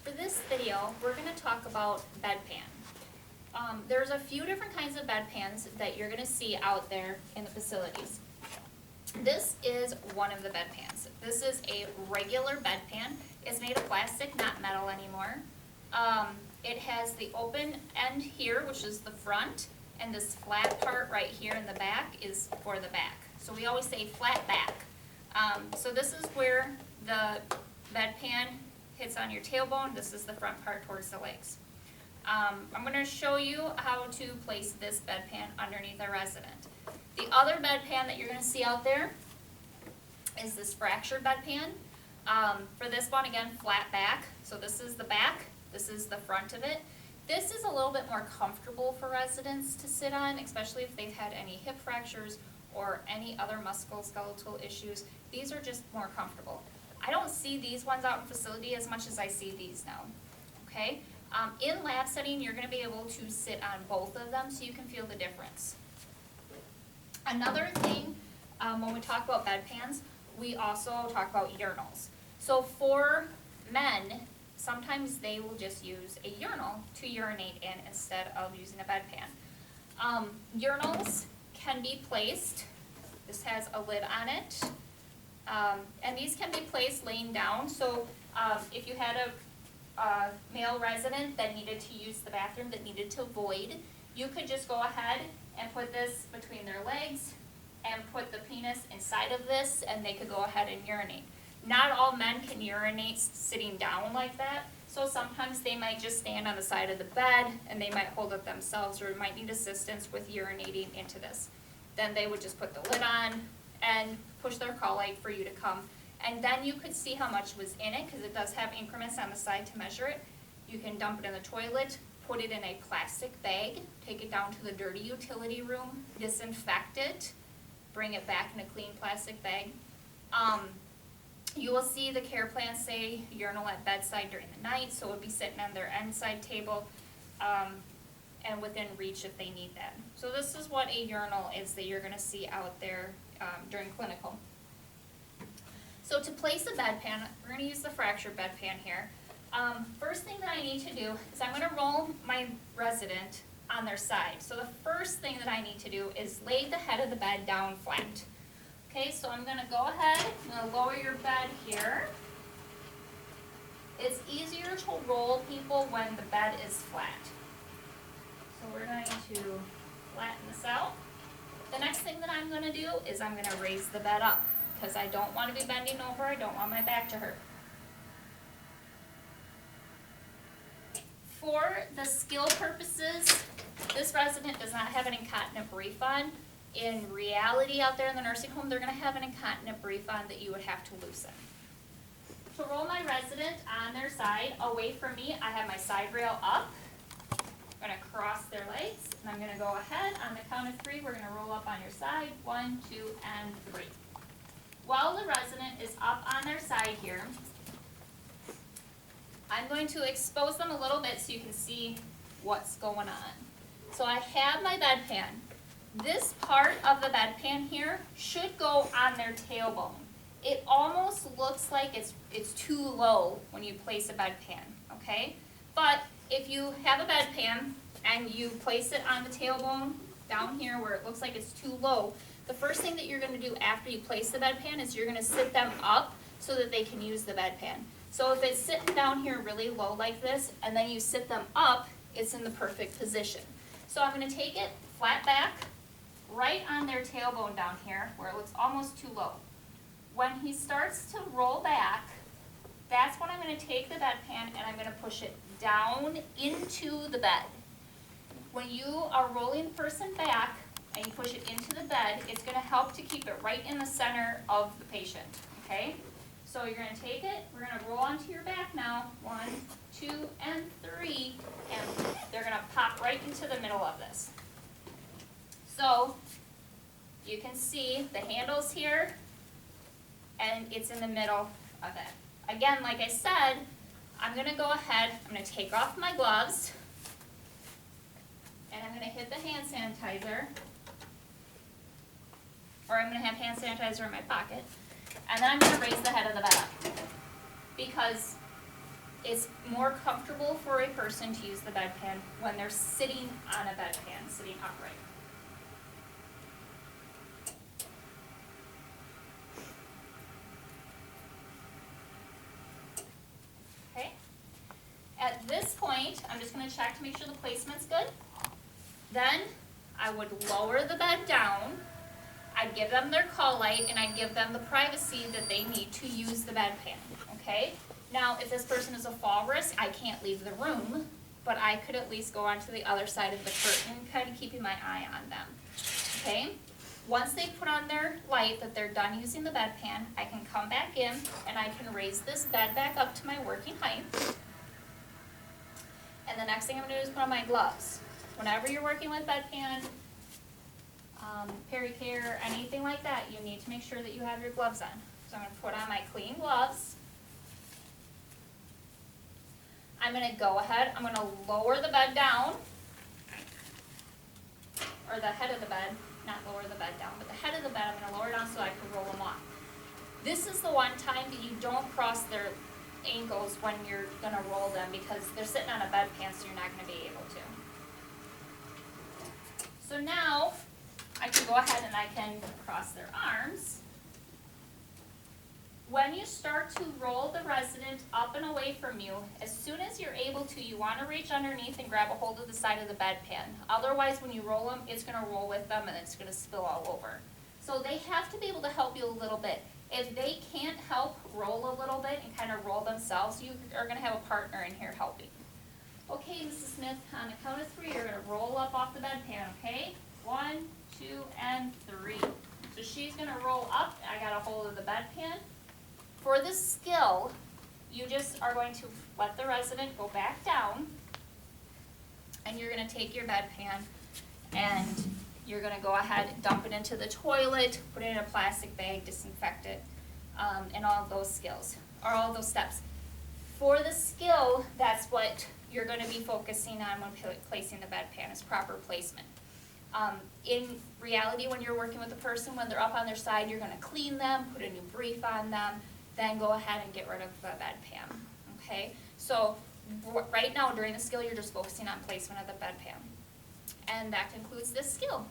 For this video, we're going to talk about bedpan. There's a few different kinds of bedpans that you're going to see out there in the facilities. This is one of the bedpans. This is a regular bedpan. It's made of plastic, not metal anymore. It has the open end here, which is the front, and this flat part right here in the back is for the back. So we always say flat back. So this is where the bedpan hits on your tailbone. This is the front part towards the legs. I'm going to show you how to place this bedpan underneath a resident. The other bedpan that you're going to see out there is this fractured bedpan. For this one, again, flat back. So this is the back, this is the front of it. This is a little bit more comfortable for residents to sit on, especially if they've had any hip fractures or any other musculoskeletal issues. These are just more comfortable. I don't see these ones out in facility as much as I see these now, okay? In lab setting, you're gonna be able to sit on both of them so you can feel the difference. Another thing, when we talk about bedpans, we also talk about urinals. So for men, sometimes they will just use a urinal to urinate in instead of using a bedpan. Urinals can be placed, this has a lid on it, and these can be placed laying down. So if you had a male resident that needed to use the bathroom, that needed to void, you could just go ahead and put this between their legs and put the penis inside of this, and they could go ahead and urinate. Not all men can urinate sitting down like that, so sometimes they might just stand on the side of the bed and they might hold it themselves or might need assistance with urinating into this. Then they would just put the lid on and push their call light for you to come. And then you could see how much was in it, because it does have increments on the side to measure it. You can dump it in the toilet, put it in a plastic bag, take it down to the dirty utility room, disinfect it, bring it back in a clean plastic bag. You will see the care plan say urinal at bedside during the night, so it would be sitting on their end side table and within reach if they need that. So this is what a urinal is that you're going to see out there during clinical. So to place a bedpan, we're going to use the fractured bedpan here. First thing that I need to do is I'm going to roll my resident on their side. So the first thing that I need to do is lay the head of the bed down flat. Okay, so I'm going to go ahead, I'm going to lower your bed here. It's easier to roll people when the bed is flat. So we're going to flatten this out. The next thing that I'm going to do is I'm going to raise the bed up, because I don't want to be bending over, I don't want my back to hurt. For the skill purposes, this resident does not have an incontinent brief on. In reality, out there in the nursing home, they're going to have an incontinent brief on that you would have to loosen. To roll my resident on their side, away from me, I have my side rail up. I'm going to cross their legs, and I'm going to go ahead. On the count of 3, we're going to roll up on your side. 1, 2, and 3. While the resident is up on their side here, I'm going to expose them a little bit so you can see what's going on. So I have my bedpan. This part of the bedpan here should go on their tailbone. It almost looks like it's too low when you place a bedpan, okay? But if you have a bedpan and you place it on the tailbone down here where it looks like it's too low, the first thing that you're going to do after you place the bedpan is you're going to sit them up so that they can use the bedpan. So if it's sitting down here really low like this, and then you sit them up, it's in the perfect position. So I'm going to take it flat back, right on their tailbone down here, where it looks almost too low. When he starts to roll back, that's when I'm going to take the bedpan and I'm going to push it down into the bed. When you are rolling the person back, and you push it into the bed, it's going to help to keep it right in the center of the patient, okay? So you're going to take it, we're going to roll onto your back now, 1, 2, and 3, and they're going to pop right into the middle of this. So you can see the handle's here, and it's in the middle of it. Again, like I said, I'm going to go ahead, I'm going to take off my gloves, and I'm going to hit the hand sanitizer. Or I'm going to have hand sanitizer in my pocket, and then I'm going to raise the head of the bed up, because It's more comfortable for a person to use the bedpan when they're sitting on a bedpan, sitting upright. Okay? At this point, I'm just gonna check to make sure the placement's good. Then I would lower the bed down. I'd give them their call light, and I'd give them the privacy that they need to use the bedpan, okay? Now, if this person is a fall risk, I can't leave the room, but I could at least go onto the other side of the curtain, kind of keeping my eye on them, okay? Once they put on their light that they're done using the bedpan, I can come back in and I can raise this bed back up to my working height. And the next thing I'm gonna do is put on my gloves. Whenever you're working with bedpan, Pericare, anything like that, you need to make sure that you have your gloves on. So I'm gonna put on my clean gloves. I'm gonna go ahead, I'm gonna lower the bed down, or the head of the bed, not lower the bed down, but the head of the bed, I'm gonna lower down so I can roll them off. This is the one time that you don't cross their ankles when you're gonna roll them, because they're sitting on a bedpan, so you're not gonna be able to. So now, I can go ahead and I can cross their arms. When you start to roll the resident up and away from you, as soon as you're able to, you want to reach underneath and grab a hold of the side of the bedpan. Otherwise, when you roll them, it's going to roll with them and it's going to spill all over. So they have to be able to help you a little bit. If they can't help roll a little bit and kind of roll themselves, you are going to have a partner in here helping. Okay, Mrs. Smith, on the count of 3, you're going to roll up off the bedpan, okay? 1, 2, and 3. So she's going to roll up. I got a hold of the bedpan. For this skill, you just are going to let the resident go back down, and you're going to take your bedpan and you're going to go ahead and dump it into the toilet, put it in a plastic bag, disinfect it, and all of those skills, or all of those steps. For the skill, that's what you're going to be focusing on when placing the bedpan, is proper placement. In reality, when you're working with a person, when they're up on their side, you're going to clean them, put a new brief on them, then go ahead and get rid of the bedpan, okay? So right now, during the skill, you're just focusing on placement of the bedpan. And that concludes this skill.